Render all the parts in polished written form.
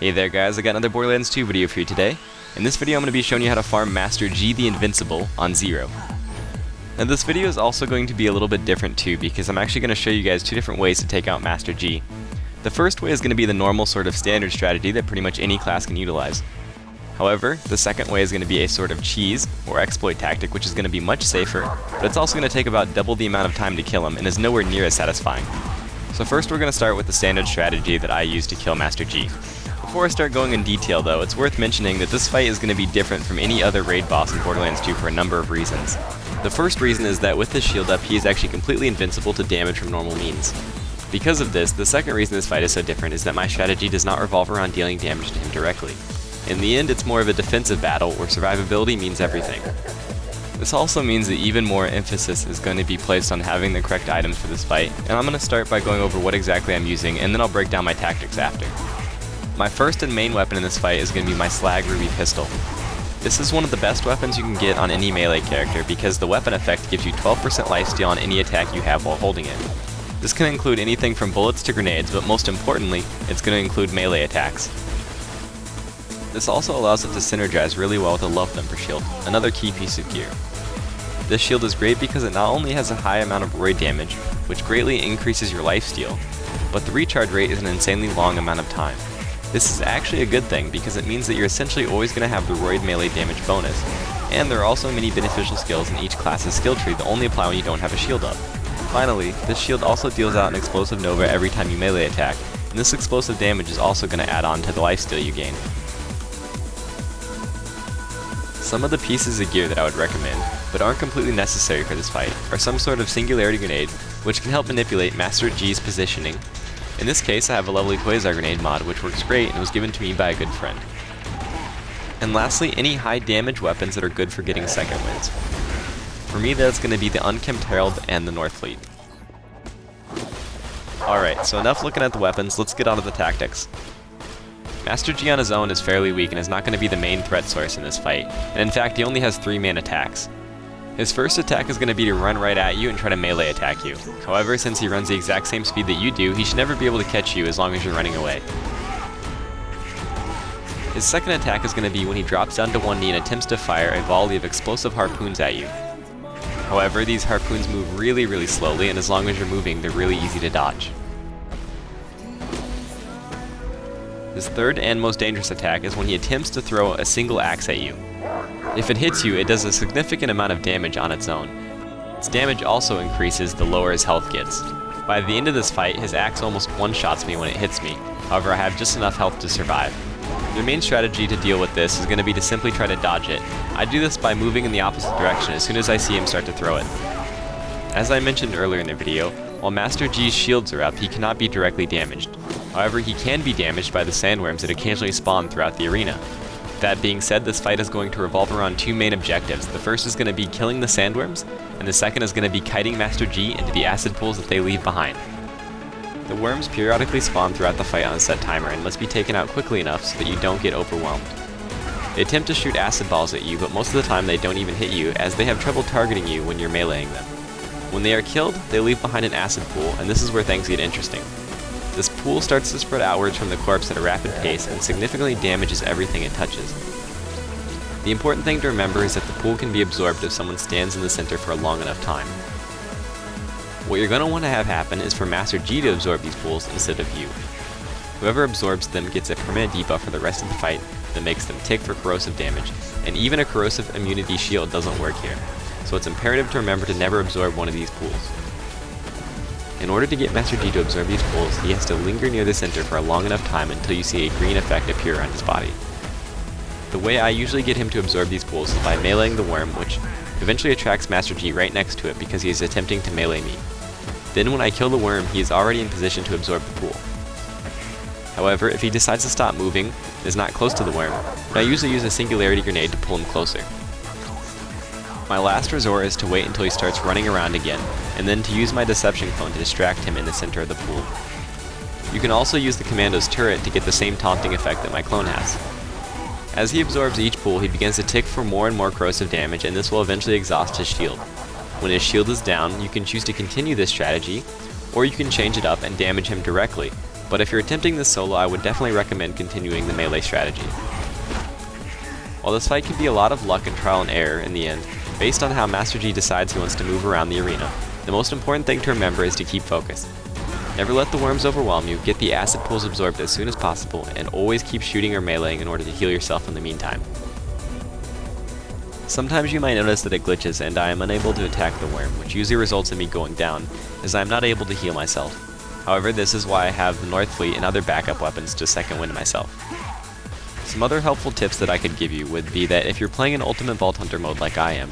Hey there guys, I got another Borderlands 2 video for you today. In this video I'm going to be showing you how to farm Master G the Invincible on 0. Now this video is also going to be a little bit different too, because I'm actually going to show you guys two different ways to take out Master G. The first way is going to be the normal sort of standard strategy that pretty much any class can utilize. However, the second way is going to be a sort of cheese or exploit tactic, which is going to be much safer, but it's also going to take about double the amount of time to kill him and is nowhere near as satisfying. So first we're going to start with the standard strategy that I use to kill Master G. Before I start going in detail though, it's worth mentioning that this fight is going to be different from any other raid boss in Borderlands 2 for a number of reasons. The first reason is that with his shield up, he is actually completely invincible to damage from normal means. Because of this, the second reason this fight is so different is that my strategy does not revolve around dealing damage to him directly. In the end, it's more of a defensive battle where survivability means everything. This also means that even more emphasis is going to be placed on having the correct items for this fight, and I'm going to start by going over what exactly I'm using, and then I'll break down my tactics after. My first and main weapon in this fight is going to be my Slag Ruby pistol. This is one of the best weapons you can get on any melee character because the weapon effect gives you 12% lifesteal on any attack you have while holding it. This can include anything from bullets to grenades, but most importantly, it's going to include melee attacks. This also allows it to synergize really well with a love thumper shield, another key piece of gear. This shield is great because it not only has a high amount of roid damage, which greatly increases your lifesteal, but the recharge rate is an insanely long amount of time. This is actually a good thing because it means that you're essentially always going to have the roid melee damage bonus, and there are also many beneficial skills in each class's skill tree that only apply when you don't have a shield up. Finally, this shield also deals out an explosive nova every time you melee attack, and this explosive damage is also going to add on to the lifesteal you gain. Some of the pieces of gear that I would recommend, but aren't completely necessary for this fight, are some sort of singularity grenade, which can help manipulate Master G's positioning. In this case, I have a lovely Quasar grenade mod, which works great and was given to me by a good friend. And lastly, any high damage weapons that are good for getting second wins. For me, that's going to be the Unkempt Herald and the North Fleet. Alright, so enough looking at the weapons, let's get on to the tactics. Master G on his own is fairly weak and is not going to be the main threat source in this fight, and in fact he only has 3 main attacks. His first attack is going to be to run right at you and try to melee attack you. However, since he runs the exact same speed that you do, he should never be able to catch you as long as you're running away. His second attack is going to be when he drops down to one knee and attempts to fire a volley of explosive harpoons at you. However, these harpoons move really slowly, and as long as you're moving, they're really easy to dodge. His third and most dangerous attack is when he attempts to throw a single axe at you. If it hits you, it does a significant amount of damage on its own. Its damage also increases the lower his health gets. By the end of this fight, his axe almost one-shots me when it hits me, however I have just enough health to survive. The main strategy to deal with this is going to be to simply try to dodge it. I do this by moving in the opposite direction as soon as I see him start to throw it. As I mentioned earlier in the video, while Master G's shields are up, he cannot be directly damaged. However, he can be damaged by the sandworms that occasionally spawn throughout the arena. That being said, this fight is going to revolve around 2 main objectives. The first is going to be killing the sandworms, and the second is going to be kiting Master G into the acid pools that they leave behind. The worms periodically spawn throughout the fight on a set timer and must be taken out quickly enough so that you don't get overwhelmed. They attempt to shoot acid balls at you, but most of the time they don't even hit you as they have trouble targeting you when you're meleeing them. When they are killed, they leave behind an acid pool, and this is where things get interesting. This pool starts to spread outwards from the corpse at a rapid pace and significantly damages everything it touches. The important thing to remember is that the pool can be absorbed if someone stands in the center for a long enough time. What you're going to want to have happen is for Master G to absorb these pools instead of you. Whoever absorbs them gets a permanent debuff for the rest of the fight that makes them tick for corrosive damage, and even a corrosive immunity shield doesn't work here, so it's imperative to remember to never absorb one of these pools. In order to get Master G to absorb these pools, he has to linger near the center for a long enough time until you see a green effect appear on his body. The way I usually get him to absorb these pools is by meleeing the worm, which eventually attracts Master G right next to it because he is attempting to melee me. Then when I kill the worm, he is already in position to absorb the pool. However, if he decides to stop moving and is not close to the worm, then I usually use a singularity grenade to pull him closer. My last resort is to wait until he starts running around again, and then to use my deception clone to distract him in the center of the pool. You can also use the commando's turret to get the same taunting effect that my clone has. As he absorbs each pool, he begins to tick for more and more corrosive damage, and this will eventually exhaust his shield. When his shield is down, you can choose to continue this strategy, or you can change it up and damage him directly, but if you're attempting this solo, I would definitely recommend continuing the melee strategy. While this fight can be a lot of luck and trial and error in the end, based on how Master G decides he wants to move around the arena, the most important thing to remember is to keep focused. Never let the worms overwhelm you, get the acid pools absorbed as soon as possible, and always keep shooting or meleeing in order to heal yourself in the meantime. Sometimes you might notice that it glitches and I am unable to attack the worm, which usually results in me going down, as I am not able to heal myself. However, this is why I have the North Fleet and other backup weapons to second wind myself. Some other helpful tips that I could give you would be that if you're playing in Ultimate Vault Hunter mode like I am,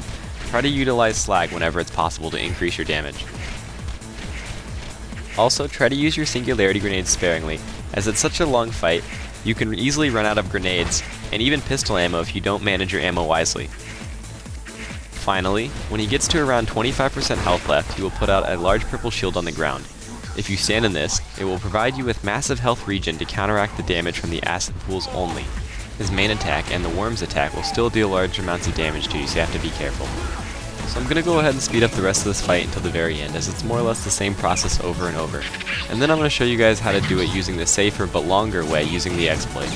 try to utilize slag whenever it's possible to increase your damage. Also, try to use your singularity grenades sparingly, as it's such a long fight, you can easily run out of grenades, and even pistol ammo if you don't manage your ammo wisely. Finally, when he gets to around 25% health left, he will put out a large purple shield on the ground. If you stand in this, it will provide you with massive health regen to counteract the damage from the acid pools only. His main attack and the worm's attack will still deal large amounts of damage to you, so you have to be careful. So I'm going to go ahead and speed up the rest of this fight until the very end, as it's more or less the same process over and over. And then I'm going to show you guys how to do it using the safer but longer way using the exploit.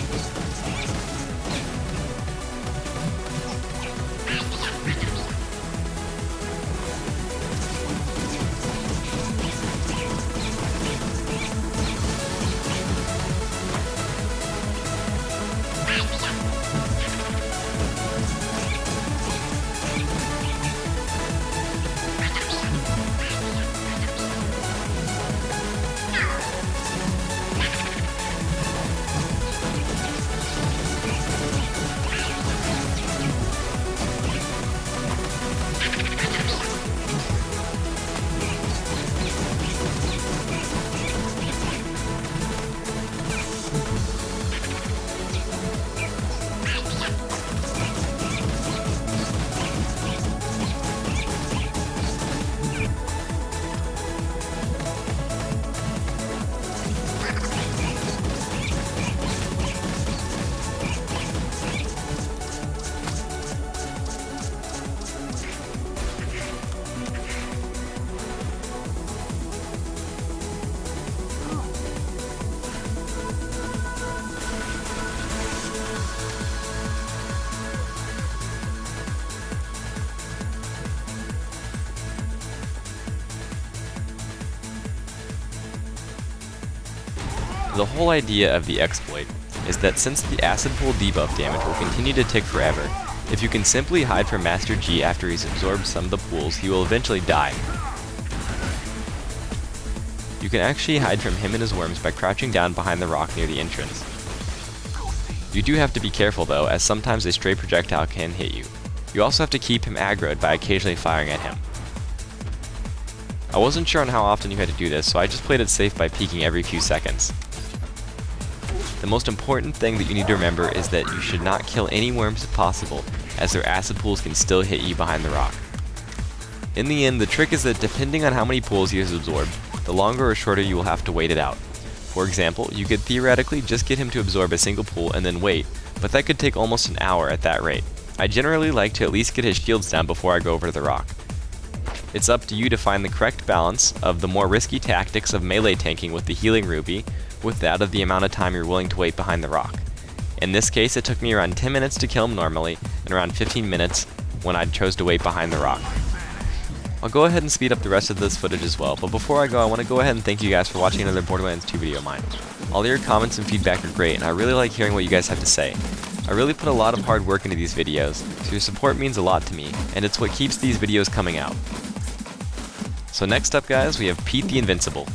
The whole idea of the exploit is that since the acid pool debuff damage will continue to tick forever, if you can simply hide from Master G after he's absorbed some of the pools, he will eventually die. You can actually hide from him and his worms by crouching down behind the rock near the entrance. You do have to be careful though, as sometimes a stray projectile can hit you. You also have to keep him aggroed by occasionally firing at him. I wasn't sure on how often you had to do this, so I just played it safe by peeking every few seconds. The most important thing that you need to remember is that you should not kill any worms if possible, as their acid pools can still hit you behind the rock. In the end, the trick is that depending on how many pools he has absorbed, the longer or shorter you will have to wait it out. For example, you could theoretically just get him to absorb a single pool and then wait, but that could take almost an hour at that rate. I generally like to at least get his shields down before I go over to the rock. It's up to you to find the correct balance of the more risky tactics of melee tanking with the healing ruby, with that of the amount of time you're willing to wait behind the rock. In this case, it took me around 10 minutes to kill him normally, and around 15 minutes when I chose to wait behind the rock. I'll go ahead and speed up the rest of this footage as well, but before I go, I want to go ahead and thank you guys for watching another Borderlands 2 video of mine. All your comments and feedback are great, and I really like hearing what you guys have to say. I really put a lot of hard work into these videos, so your support means a lot to me, and it's what keeps these videos coming out. So next up guys, we have Pete the Invincible.